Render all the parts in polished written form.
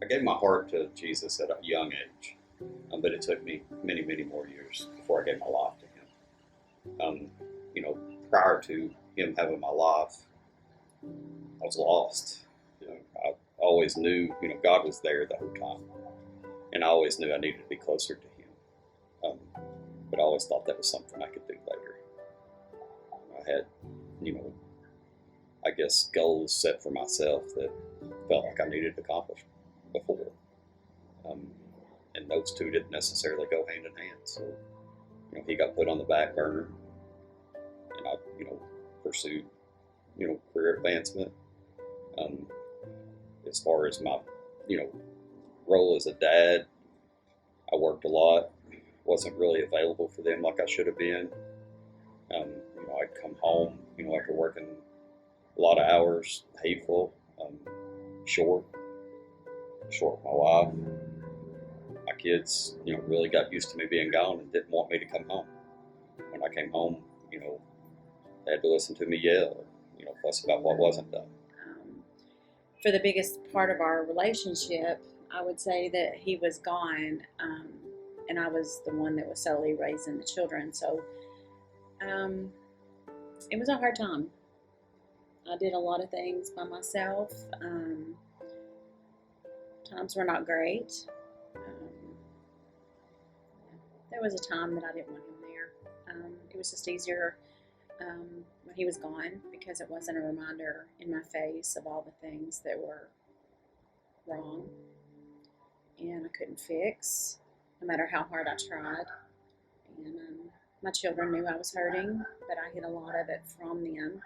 gave my heart to Jesus at a young age, but it took me many, many more years before I gave my life to Him. You know, prior to Him having my life, I was lost. You know, I always knew, God was there the whole time, and I always knew I needed to be closer to Him. But I always thought that was something I could do later. I had, you know, I guess goals set for myself that felt like I needed to accomplish before. And those two didn't necessarily go hand in hand. So, He got put on the back burner, and I, pursued, career advancement. As far as my, role as a dad, I worked a lot, wasn't really available for them like I should have been. I'd come home, after working a lot of hours, hateful, short with my wife. My kids, really got used to me being gone and didn't want me to come home. When I came home, they had to listen to me yell, fuss about what wasn't done. For the biggest part of our relationship, I would say that he was gone, and I was the one that was solely raising the children. So it was a hard time. I did a lot of things by myself. Times were not great. There was a time that I didn't want him there. It was just easier when he was gone, because it wasn't a reminder in my face of all the things that were wrong and I couldn't fix, no matter how hard I tried. And my children knew I was hurting, but I hid a lot of it from them.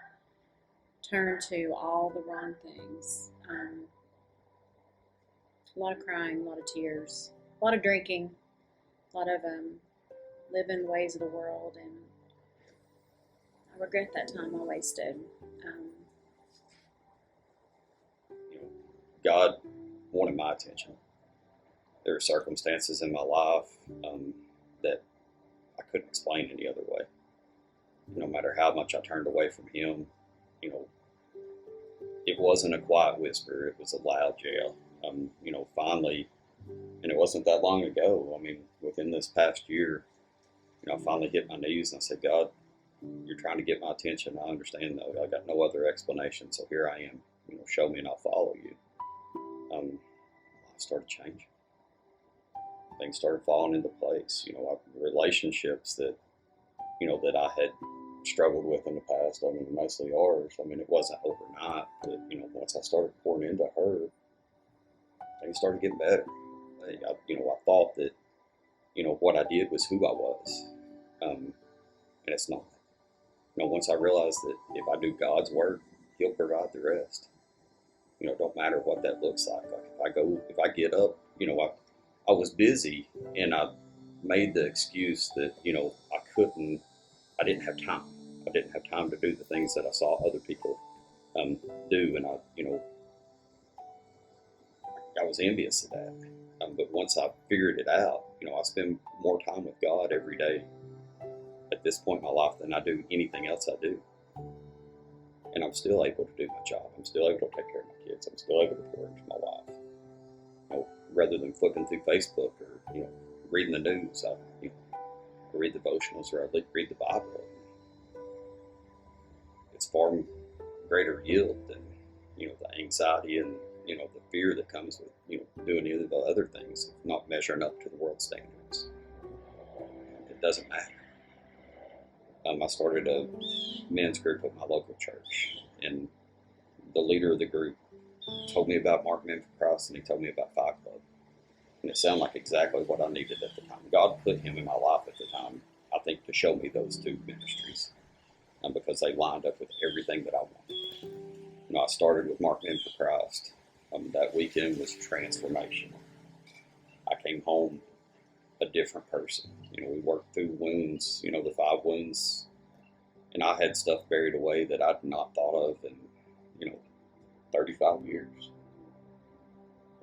Turned to all the wrong things. A lot of crying, a lot of tears, a lot of drinking, a lot of living the ways of the world, and I regret that time I wasted. God wanted my attention. There were circumstances in my life that I couldn't explain any other way. No matter how much I turned away from Him, it wasn't a quiet whisper, it was a loud yell. Finally, and it wasn't that long ago, within this past year, I finally hit my knees and I said, God, you're trying to get my attention. I understand, though. I got no other explanation, so here I am. Show me and I'll follow you. Life started changing. Things started falling into place. Relationships that, that I had struggled with in the past, mostly ours. It wasn't overnight, but, once I started pouring into her, things started getting better. I thought that, what I did was who I was. And it's not. Once I realized that if I do God's work, He'll provide the rest. It don't matter what that looks like. If I get up, I was busy and I made the excuse that, I didn't have time. I didn't have time to do the things that I saw other people do. And I was envious of that. But once I figured it out, I spend more time with God every day at this point in my life than I do anything else I do. And I'm still able to do my job. I'm still able to take care of my kids. I'm still able to pour into my wife. Rather than flipping through Facebook or, reading the news, I read devotionals or I read the Bible. It's far greater yield than, the anxiety and, the fear that comes with, doing either of the other things, not measuring up to the world standards. It doesn't matter. I started a men's group at my local church, and the leader of the group told me about Mark Men for Christ, and he told me about Fight Club. And it sounded like exactly what I needed at the time. God put him in my life at the time, I think, to show me those two ministries, because they lined up with everything that I wanted. I started with Mark Men for Christ. That weekend was transformational. I came home a different person. We worked through wounds, the 5 wounds, and I had stuff buried away that I'd not thought of in, 35 years.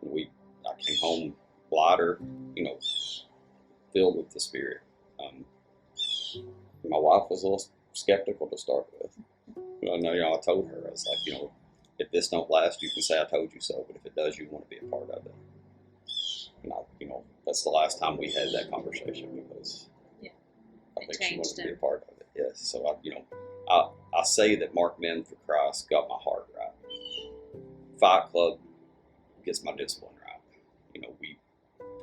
And I came home lighter, filled with the Spirit. My wife was a little skeptical to start with. I told her, I was like, if this don't last, you can say I told you so, but if it does, you want to be a part of it. that's the last time we had that conversation because Yeah. I It think she wanted changed to be a him. part of it. Yes. So I say that Mark Men for Christ got my heart right. Fight Club gets my discipline right. We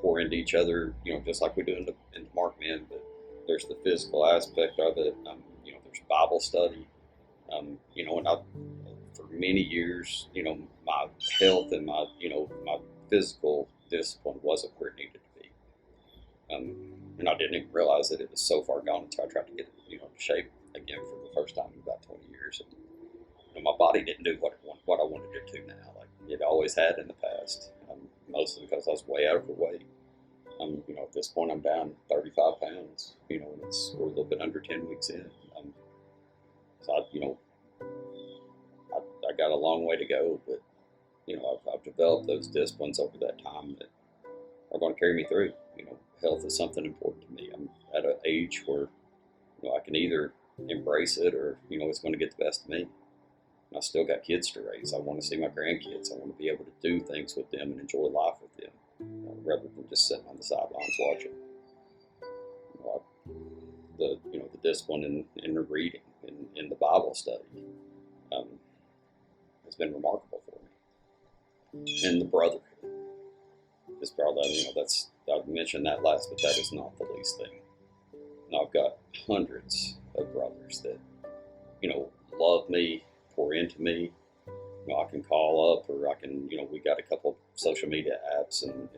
pour into each other, just like we do into Mark Men, but there's the physical aspect of it. There's Bible study. And for many years, my health and my physical discipline wasn't where it needed to be. And I didn't even realize that it was so far gone until I tried to get, to shape again for the first time in about 20 years. And, my body didn't do what I wanted it to now, like it always had in the past. Mostly because I was way overweight. At this point, I'm down 35 pounds. And we're a little bit under 10 weeks in. So I got a long way to go, but I've developed those disciplines over that time that are going to carry me through. Health is something important to me. I'm at an age where I can either embrace it or it's going to get the best of me. And I still got kids to raise. I want to see my grandkids. I want to be able to do things with them and enjoy life with them, rather than just sitting on the sidelines watching. The discipline in the reading and in the Bible study has been remarkable for me. And the brotherhood. This probably, I've mentioned that last, but that is not the least thing. And I've got hundreds of brothers that, love me, pour into me. I can call up, or I can, we got a couple of social media apps and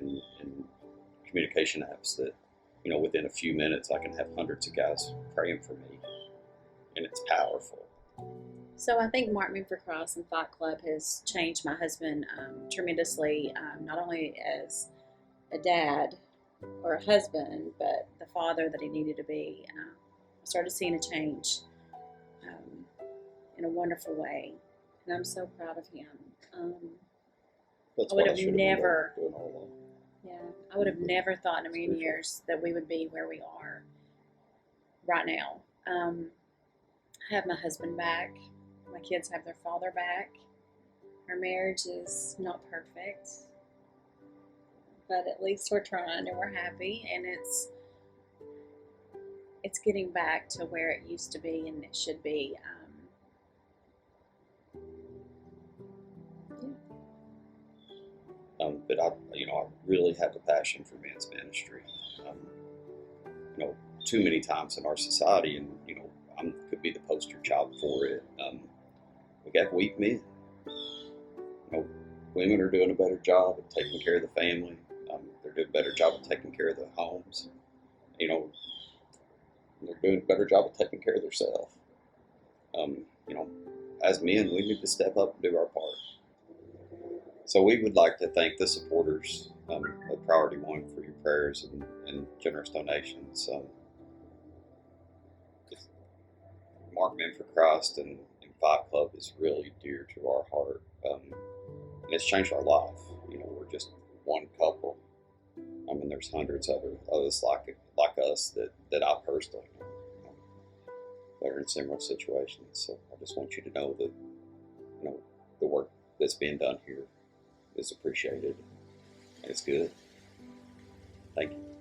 communication apps that, within a few minutes I can have hundreds of guys praying for me, and it's powerful. So I think Mark Men for Christ and Fight Club has changed my husband tremendously, not only as a dad or a husband, but the father that he needed to be. I started seeing a change in a wonderful way, and I'm so proud of him. That's I would what I have should have never, been doing all along. yeah, I would have never thought in a million years that we would be where we are right now. I have my husband back. My kids have their father back. Our marriage is not perfect, but at least we're trying and we're happy, and it's getting back to where it used to be and it should be. But I really have a passion for men's ministry. Too many times in our society, and I could be the poster child for it. We got weak men. Women are doing a better job of taking care of the family. They're doing a better job of taking care of the homes. They're doing a better job of taking care of themselves. As men, we need to step up and do our part. So we would like to thank the supporters of Priority One for your prayers and generous donations. Mark Men for Christ and Fight Club is really dear to our heart, and it's changed our life. We're just one couple. There's hundreds of others like us that I personally know that are in similar situations. So I just want you to know that the work that's being done here is appreciated and it's good. Thank you.